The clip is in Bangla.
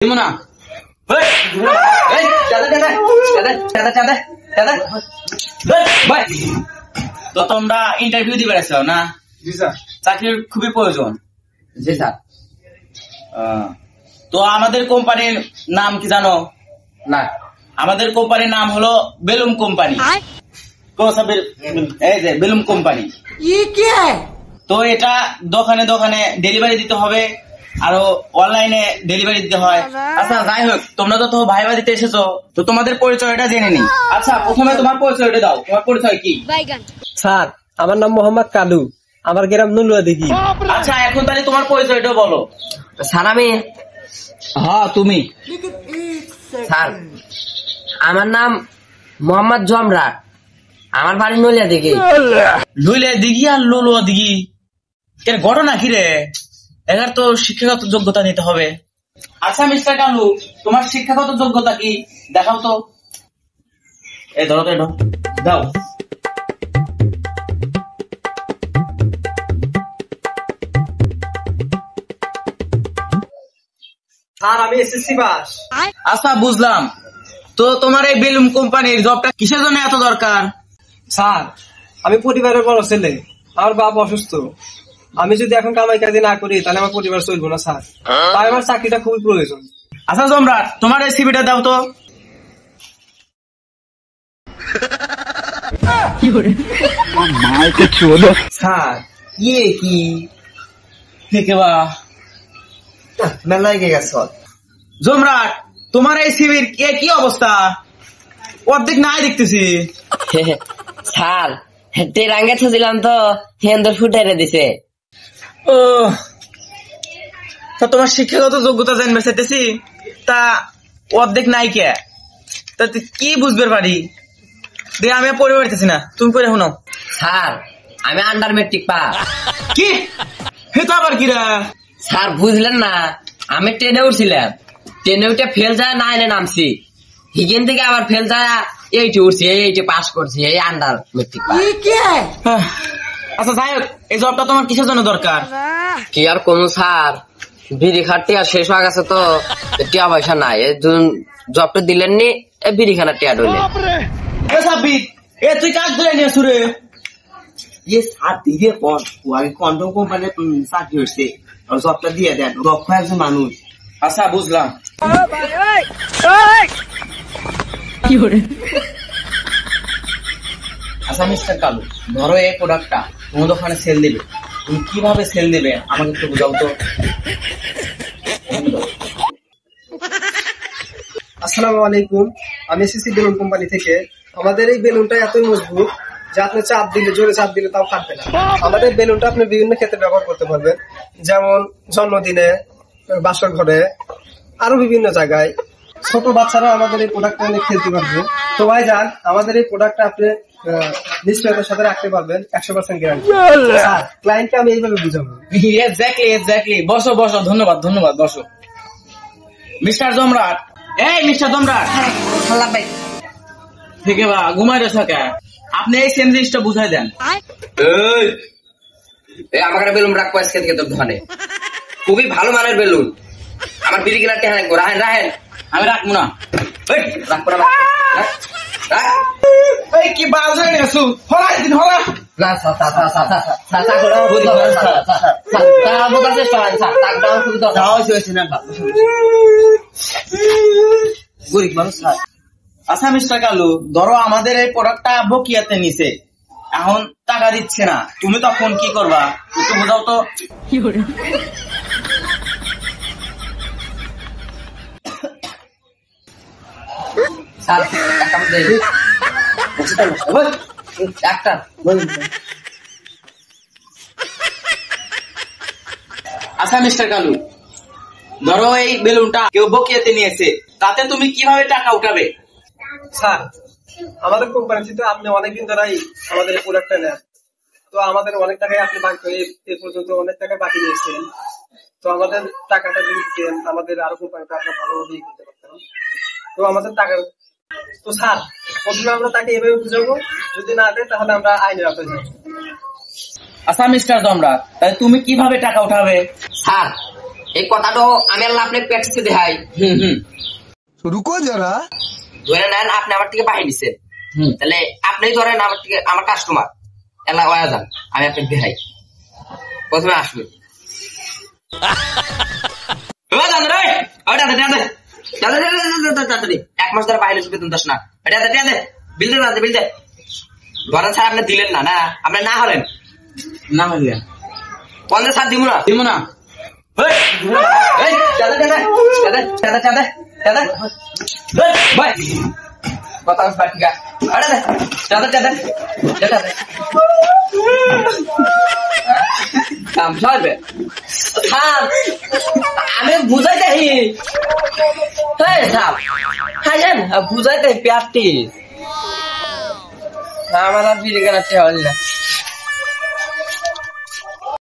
দিব না। তো তোমরা ইন্টারভিউ দিবে না? জি স্যার। চাকরির খুবই প্রয়োজন। জি স্যার। তো আমাদের কোম্পানির নাম কি জানো? না। আমাদের কোম্পানির নাম হলো বেলুম কোম্পানি। এই যে বেলুম কোম্পানি। তো এটা দোকানে দোকানে ডেলিভারি দিতে হবে, আরো অনলাইনে ডেলিভারি দিতে হয়। আচ্ছা যাই হোক, তোমরা তো ভাইবা দিতে এসেছো, তো তোমাদের পরিচয়টা জেনে নি। আচ্ছা প্রথমে তোমার পরিচয়টা দাও, তোমার পরিচয় কি? স্যার আমার নাম মোহাম্মদ কালু, আমার গ্রাম নুলুয়া দিঘি। আচ্ছা এখন তাহলে তোমার পরিচয়টা বলো। স্যার আমি হ্যাঁ তুমি। স্যার আমার নাম মোহাম্মদ জমরাট, আমার বাড়ি নলিয়া দিঘি। লুইলে দিঘি আর লুলুয়া দিঘি, এর ঘটনা কি রে? এর তো শিক্ষাগত যোগ্যতা নিতে হবে। আচ্ছা মিস্টার কালু, তোমার শিক্ষাগত যোগ্যতা কি দেখাও তো। এই ধরো তো, দাও। স্যার আমি এসএসসি পাস। আচ্ছা বুঝলাম। তো তোমার এই বেলুম কোম্পানির জবটা কিসের জন্য এত দরকার? স্যার আমি পরিবারের বড় ছেলে, আমার বাপ অসুস্থ। আমি যদি এখন কামাই কাজে না করি তাহলে আমার পরিবার চলবো না স্যার, তাই আমার চাকরিটা খুবই প্রয়োজন। আচ্ছা জমরাট, তোমার এই সিভিটা দাও তো। স্যার ইয়ে কি দেখেবা মেলা গেছ। জমরাট, তোমার এই সিভির কি অবস্থা? অর্ধেক নাই দেখতেছি। স্যার টেরাঙ্গে ছিলাম তো হেন্দর ফুটাইরে দিছে। ও তা তোমার শিক্ষাগত যোগ্যতা জানবে চাইতেছি, তা অর্ধেক নাই কে? তা কি বুঝবে পারি? দেখ আমি পড়ে পারতেছি না, তুমি পড়ে শোনো। স্যার আমি আন্ডার মেট্রিক পাস। কি হেতা আবার কিরা? স্যার বুঝলেন না, আমি ট্রেনে উঠছিলাম, ট্রেনে উঠে ফেল যায় নাইনে নামছি, হিগেন থেকে আবার ফেল যায় এইটি উঠছি, এইটি পাস করছি, এই আন্ডার মেট্রিক পাস। আচ্ছা যাই হোক, এই জবটা তোমার কিসের জন্য দরকার? কি আর কোন স্যার, বিড়ি খাটতে আর শেষ হয়ে গেছে তো, টিয়া পয়সা নাই, এই জবটা দিলেন নি, বিড়ি খানার টিয়া ডলে। তুই কাজ ধরে নিয়ে সুরে কন্ডম কোম্পানির চাকরি হচ্ছে, জবটা দিয়ে দেন, দক্ষ একজন মানুষ। আচ্ছা বুঝলাম। আচ্ছা মিস্টার কালু, ধরো এই প্রোডাক্টটা তোমার দোকানে সেল দিবে, তুমি কিভাবে সেল দিবে আমাকে একটু বুঝাও তো। আসসালামু আলাইকুম, আমি এসএসসি বেলুন কোম্পানি থেকে। আমাদের এই বেলুনটা এতই মজবুত যে আপনি চাপ দিলে, জোরে চাপ দিলে তাও ফাটবে না। আমাদের বেলুনটা আপনি বিভিন্ন ক্ষেত্রে ব্যবহার করতে পারবেন, যেমন জন্মদিনে, বাসর ঘরে, আরো বিভিন্ন জায়গায়। ছোট বাচ্চারা আমাদের এই প্রোডাক্টটা নিয়ে খেলতে পারবে। তো ভাই যান, আমাদের এই প্রোডাক্টটা আপনি নিশ্চয়তার সাথে রাখতে পারবেন, 100% গ্যারান্টি। স্যার ক্লায়েন্টকে আমি এইভাবে বুঝাবো। এক্স্যাক্টলি। বসো বসো, ধন্যবাদ ধন্যবাদ, বসো। মিস্টার জমরাট, এই মিস্টার জমরাট থেকে বা ঘুমাই রয়েছে কে? আপনি এই সেম জিনিসটা বুঝাই দেন। আমার বেলুন রাখবো আজকে থেকে তোর দোকানে, খুবই ভালো মানের বেলুন। আমার বিড়ি কিনার টেহা রাখবো, রাহেন রাহেন। আমি রাখবো না। রাখবো না, কি বাজে নেছু, হলাই দিন হলা। গরিব মানুষ স্যার। আচ্ছা মিস্টার কালু, ধরো আমাদের এই প্রোডাক্টটা বকিয়াতে নিছে, এখন টাকা দিচ্ছে না, তুমি তখন কি করবা একটু বোঝাও তো। স্যার একটা আচ্ছা মিস্টার কালু, ধরো এই বেলুনটা কেউ বকিয়াতে নিয়েছে, তাতে তুমি কিভাবে টাকা উঠাবে? স্যার আমাদের কোম্পানি থেকে আপনি অনেকদিন ধরাই আমাদের এই প্রোডাক্টটা নেন, তো আমাদের অনেক টাকায় আপনি বাকি এ পর্যন্ত অনেক টাকা বাকি নিয়েছেন। তো আমাদের টাকাটা যদি দিতেন, আমাদের আরো কোম্পানিটা আপনার ভালোভাবে করতে পারতেন। তো আমাদের টাকা, তো স্যার প্রথমে আমরা তাকে এভাবে বুঝাবো, যদি না দেয় তাহলে আমরা আইনের আওতায় যাবো। আচ্ছা মিস্টার জমরাট, তাহলে তুমি কিভাবে টাকা উঠাবে? স্যার এই কথাটা আমি আল্লাহ আপনি প্র্যাকটিসে দেখাই। रुको जरा ধরে নেন আপনি আমার থেকে বাহির নিছেন, তাহলে আপনি ধরেন আমার থেকে আমার কাস্টমার এলা ওয়া যান, আমি আপনাকে দেখাই। প্রথমে আসবে এক মাস ধরে বাইরে বেতন দাস না, বিল দে বিল দে। ধরেন স্যার আপনি দিলেন না, না আপনি না হলেন না হলে 50 স্যার দিব না দিব না। আমি বুঝাইতে বুঝাইতে প্যাপটি আমার আর বিড়ি কেনাতে হল না।